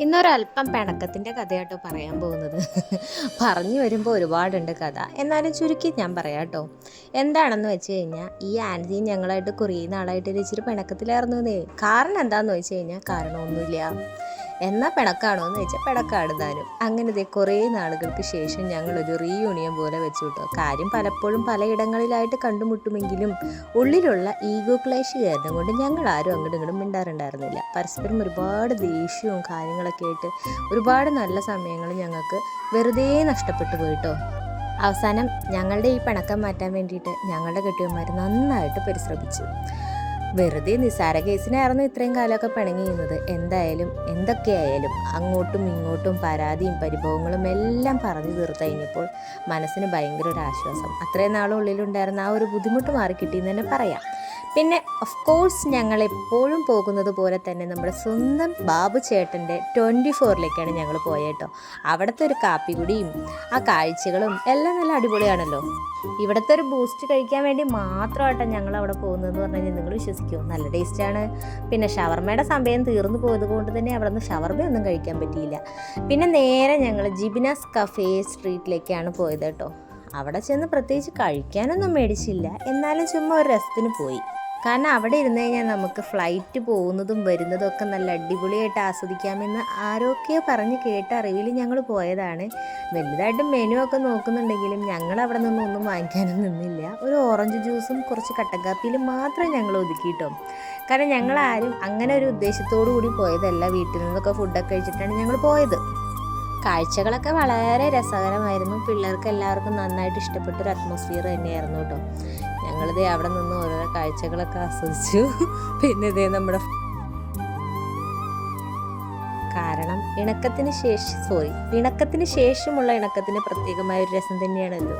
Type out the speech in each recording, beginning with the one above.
ഇന്നൊരല്പം പിണക്കത്തിൻ്റെ കഥയാട്ടോ പറയാൻ പോകുന്നത്. പറഞ്ഞു വരുമ്പോൾ ഒരുപാടുണ്ട് കഥ, എന്നാലും ചുരുക്കി ഞാൻ പറയാം കേട്ടോ. എന്താണെന്ന് വെച്ച് കഴിഞ്ഞാൽ ഈ ആൻറ്റി ഞങ്ങളായിട്ട് കുറേ നാളായിട്ട് ഇച്ചിരി പിണക്കത്തിലായിരുന്നേ. കാരണം എന്താണെന്ന് വെച്ച് കഴിഞ്ഞാൽ കാരണമൊന്നുമില്ല. എന്നാൽ പിണക്കാണോ എന്ന് വെച്ചാൽ പിണക്കാണ് താനും. അങ്ങനത്തെ കുറേ നാളുകൾക്ക് ശേഷം ഞങ്ങളൊരു റീയൂണിയൻ പോലെ വെച്ചു കിട്ടോ. കാര്യം പലപ്പോഴും പലയിടങ്ങളിലായിട്ട് കണ്ടുമുട്ടുമെങ്കിലും ഉള്ളിലുള്ള ഈഗോ ക്ലേശ് കാരണം കൊണ്ട് ഞങ്ങൾ ആരും അങ്ങോട്ടും ഇങ്ങോട്ടും മിണ്ടാറുണ്ടായിരുന്നില്ല. പരസ്പരം ഒരുപാട് ദേഷ്യവും കാര്യങ്ങളൊക്കെ ആയിട്ട് ഒരുപാട് നല്ല സമയങ്ങൾ ഞങ്ങൾക്ക് വെറുതെ നഷ്ടപ്പെട്ടു പോയിട്ടോ. അവസാനം ഞങ്ങളുടെ ഈ പിണക്കം മാറ്റാൻ വേണ്ടിയിട്ട് ഞങ്ങളുടെ കെട്ടിയന്മാർ നന്നായിട്ട് പരിശ്രമിച്ചു. വെറുതെ നിസ്സാര കേസിനായിരുന്നു ഇത്രയും കാലമൊക്കെ പിണങ്ങിയിരുന്നത്. എന്തായാലും എന്തൊക്കെയായാലും അങ്ങോട്ടും ഇങ്ങോട്ടും പരാതിയും പരിഭവങ്ങളും എല്ലാം പറഞ്ഞു തീർത്ത് കഴിഞ്ഞപ്പോൾ മനസ്സിന് ഭയങ്കര ഒരു ആശ്വാസം. അത്രയും നാളുള്ളിലുണ്ടായിരുന്ന ആ ഒരു ബുദ്ധിമുട്ട് മാറിക്കിട്ടിയെന്ന് തന്നെ പറയാം. പിന്നെ ഓഫ് കോഴ്സ് ഞങ്ങൾ എപ്പോഴും പോകുന്നത് പോലെ തന്നെ നമ്മുടെ സ്വന്തം ബാബു ചേട്ടൻ്റെ 24ലേക്കാണ് ഞങ്ങൾ പോയേട്ടോ. അവിടുത്തെ ഒരു കാപ്പികുടിയും ആ കാഴ്ചകളും എല്ലാം നല്ല അടിപൊളിയാണല്ലോ. ഇവിടുത്തെ ഒരു ബൂസ്റ്റ് കഴിക്കാൻ വേണ്ടി മാത്രമായിട്ടാണ് ഞങ്ങൾ അവിടെ പോകുന്നതെന്ന് പറഞ്ഞു കഴിഞ്ഞാൽ നിങ്ങൾ വിശ്വസിക്കുമോ? നല്ല ടേസ്റ്റാണ്. പിന്നെ ഷവർമയുടെ സമയം തീർന്നു പോയത് കൊണ്ട് തന്നെ അവിടെ നിന്ന് ഷവർമയൊന്നും കഴിക്കാൻ പറ്റിയില്ല. പിന്നെ നേരെ ഞങ്ങൾ ജിബിനാസ് കഫേ സ്ട്രീറ്റിലേക്കാണ് പോയത് കേട്ടോ. അവിടെ ചെന്ന് പ്രത്യേകിച്ച് കഴിക്കാനൊന്നും മേടിച്ചില്ല, എന്നാലും ചുമ്മാ ഒരു രസത്തിന് പോയി. കാരണം അവിടെ ഇരുന്ന് കഴിഞ്ഞാൽ നമുക്ക് ഫ്ലൈറ്റ് പോകുന്നതും വരുന്നതും ഒക്കെ നല്ല അടിപൊളിയായിട്ട് ആസ്വദിക്കാമെന്ന് ആരൊക്കെയോ പറഞ്ഞ് കേട്ട അറിവിൽ ഞങ്ങൾ പോയതാണ്. വലുതായിട്ട് മെനു ഒക്കെ നോക്കുന്നുണ്ടെങ്കിലും ഞങ്ങൾ അവിടെ നിന്നൊന്നും വാങ്ങിക്കാനും നിന്നില്ല. ഒരു ഓറഞ്ച് ജ്യൂസും കുറച്ച് കട്ടൻ കാപ്പിയിലും മാത്രം ഞങ്ങൾ ഒതുക്കിയിട്ടോ. കാരണം ഞങ്ങളാരും അങ്ങനെ ഒരു ഉദ്ദേശത്തോടു കൂടി പോയതല്ല. വീട്ടിൽ നിന്നൊക്കെ ഫുഡൊക്കെ കഴിച്ചിട്ടാണ് ഞങ്ങൾ പോയത്. കാഴ്ചകളൊക്കെ വളരെ രസകരമായിരുന്നു. പിള്ളേർക്ക് എല്ലാവർക്കും നന്നായിട്ട് ഇഷ്ടപ്പെട്ടൊരു അറ്റ്മോസ്ഫിയർ തന്നെയായിരുന്നു കേട്ടോ. ഞങ്ങളിതേ അവിടെ നിന്ന് ഓരോരോ കാഴ്ചകളൊക്കെ ആസ്വദിച്ചു. പിന്നെ ഇതേ നമ്മുടെ കാരണം പിണക്കത്തിന് ശേഷമുള്ള ഇണക്കത്തിന് പ്രത്യേകമായ ഒരു രസം തന്നെയാണല്ലോ.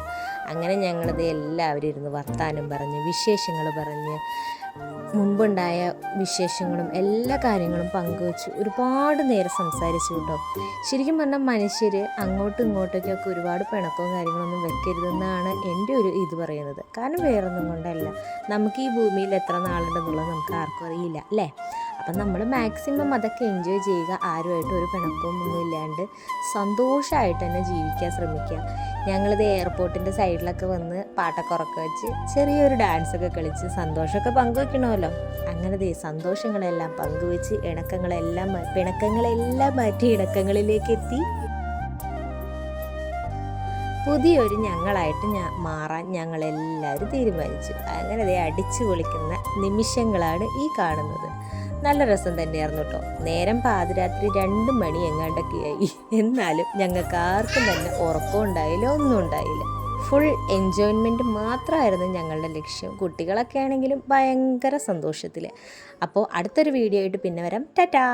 അങ്ങനെ ഞങ്ങളിത് എല്ലാവരും ഇരുന്ന് വർത്താനം പറഞ്ഞ് വിശേഷങ്ങൾ പറഞ്ഞ് മുൻപുണ്ടായ വിശേഷങ്ങളും എല്ലാ കാര്യങ്ങളും പങ്കുവച്ചു ഒരുപാട് നേരം സംസാരിച്ചു കേട്ടോ. ശരിക്കും പറഞ്ഞാൽ മനുഷ്യർ അങ്ങോട്ടും ഇങ്ങോട്ടേക്കൊക്കെ ഒരുപാട് പിണക്കവും കാര്യങ്ങളൊന്നും വെക്കരുതെന്നാണ് എൻ്റെ ഒരു ഇത് പറയുന്നത്. കാരണം വേറൊന്നും കൊണ്ടല്ല, നമുക്ക് ഈ ഭൂമിയിൽ എത്ര നാളുണ്ടെന്നുള്ളത് നമുക്ക് ആർക്കും അറിയില്ല അല്ലേ. അപ്പം നമ്മൾ മാക്സിമം അതൊക്കെ എൻജോയ് ചെയ്യുക. ആരുമായിട്ടും ഒരു പിണക്കവും ഒന്നും ഇല്ലാണ്ട് സന്തോഷമായിട്ട് തന്നെ ജീവിക്കാൻ ശ്രമിക്കുക. ഞങ്ങളിത് എയർപോർട്ടിൻ്റെ സൈഡിലൊക്കെ വന്ന് പാട്ടൊക്കെ ഉറക്ക വെച്ച് ചെറിയൊരു ഡാൻസൊക്കെ കളിച്ച് സന്തോഷമൊക്കെ പങ്കുവെക്കണമല്ലോ. അങ്ങനെ സന്തോഷങ്ങളെല്ലാം പങ്കുവെച്ച് പിണക്കങ്ങളെല്ലാം മാറ്റി ഇണക്കങ്ങളിലേക്ക് എത്തി പുതിയൊരു ഞങ്ങളായിട്ട് മാറാൻ ഞങ്ങളെല്ലാവരും തീരുമാനിച്ചു. അങ്ങനെ അടിച്ചു പൊളിക്കുന്ന നിമിഷങ്ങളാണ് ഈ കാണുന്നത്. നല്ല രസം തന്നെയായിരുന്നു കേട്ടോ. നേരം പാതിരാത്രി 2 മണി എങ്ങാണ്ടൊക്കെയായി. എന്നാലും ഞങ്ങൾക്ക് ആർക്കും തന്നെ ഉറക്കം ഉണ്ടായില്ല, ഒന്നും ഉണ്ടായില്ല. ഫുൾ എൻജോയ്മെൻറ്റ് മാത്രമായിരുന്നു ഞങ്ങളുടെ ലക്ഷ്യം. കുട്ടികളൊക്കെ ആണെങ്കിലും ഭയങ്കര സന്തോഷത്തിൽ. അപ്പോൾ അടുത്തൊരു വീഡിയോ ആയിട്ട് പിന്നെ വരാം. ടാറ്റാ.